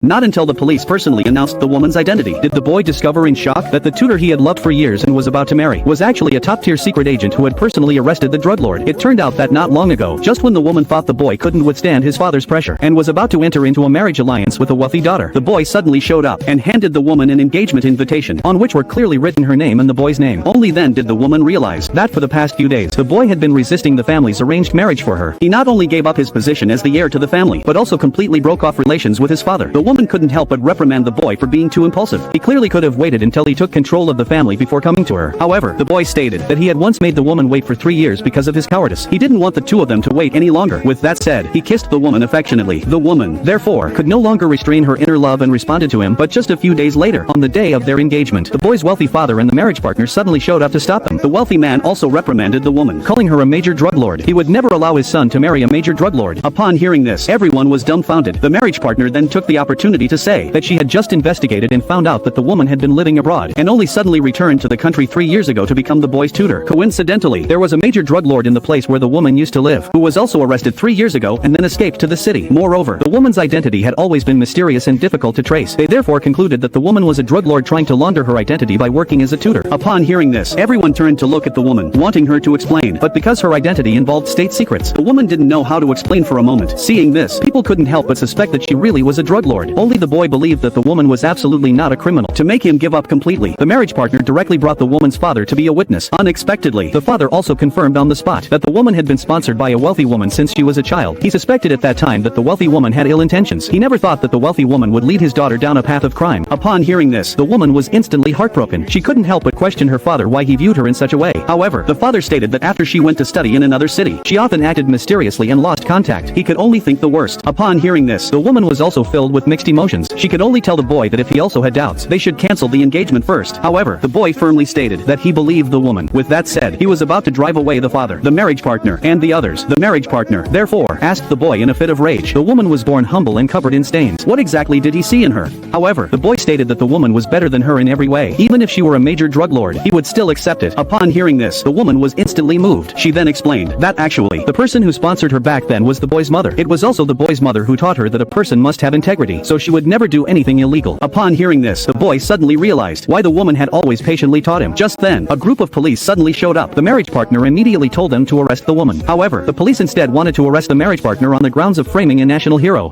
Not until the police personally announced the woman's identity did the boy discover in shock that the tutor he had loved for years and was about to marry was actually a top-tier secret agent who had personally arrested the drug lord. It turned out that not long ago, just when the woman thought the boy couldn't withstand his father's pressure and was about to enter into a marriage alliance with a wealthy daughter, the boy suddenly showed up and handed the woman an engagement invitation on which were clearly written her name and the boy's name. Only then did the woman realize that for the past few days, the boy had been resisting the family's arranged marriage for her. He not only gave up his position as the heir to the family, but also completely broke off relations with his father. The woman couldn't help but reprimand the boy for being too impulsive. He clearly could have waited until he took control of the family before coming to her. However, the boy stated that he had once made the woman wait for 3 years because of his cowardice. He didn't want the two of them to wait any longer. With that said, he kissed the woman affectionately. The woman, therefore, could no longer restrain her inner love and responded to him. But just a few days later, on the day of their engagement, the boy's wealthy father and the marriage partner suddenly showed up to stop them. The wealthy man also reprimanded the woman, calling her a major drug lord. He would never allow his son to marry a major drug lord. Upon hearing this, everyone was dumbfounded. The marriage partner then took the opportunity to say that she had just investigated and found out that the woman had been living abroad and only suddenly returned to the country 3 years ago to become the boy's tutor. Coincidentally, there was a major drug lord in the place where the woman used to live, who was also arrested 3 years ago and then escaped to the city. Moreover, the woman's identity had always been mysterious and difficult to trace. They therefore concluded that the woman was a drug lord trying to launder her identity by working as a tutor. Upon hearing this, everyone turned to look at the woman, wanting her to explain, but because her identity involved state secrets, the woman didn't know how to explain for a moment. Seeing this, people couldn't help but suspect that she really was a drug lord. Only the boy believed that the woman was absolutely not a criminal. To make him give up completely, the marriage partner directly brought the woman's father to be a witness. Unexpectedly, the father also confirmed on the spot that the woman had been sponsored by a wealthy woman since she was a child. He suspected at that time that the wealthy woman had ill intentions. He never thought that the wealthy woman would lead his daughter down a path of crime. Upon hearing this, the woman was instantly heartbroken. She couldn't help but question her father why he viewed her in such a way. However, the father stated that after she went to study in another city, she often acted mysteriously and lost contact. He could only think the worst. Upon hearing this, the woman was also filled with mixed emotions. She could only tell the boy that if he also had doubts, they should cancel the engagement first. However, the boy firmly stated that he believed the woman. With that said, he was about to drive away the father, the marriage partner, and the others. The marriage partner, therefore, asked the boy in a fit of rage. The woman was born humble and covered in stains. What exactly did he see in her? However, the boy stated that the woman was better than her in every way. Even if she were a major drug lord, he would still accept it. Upon hearing this, the woman was instantly moved. She then explained that actually, the person who sponsored her back then was the boy's mother. It was also the boy's mother who taught her that a person must have integrity, so she would never do anything illegal. Upon hearing this, the boy suddenly realized why the woman had always patiently taught him. Just then, a group of police suddenly showed up. The marriage partner immediately told them to arrest the woman. However, the police instead wanted to arrest the marriage partner on the grounds of framing a national hero.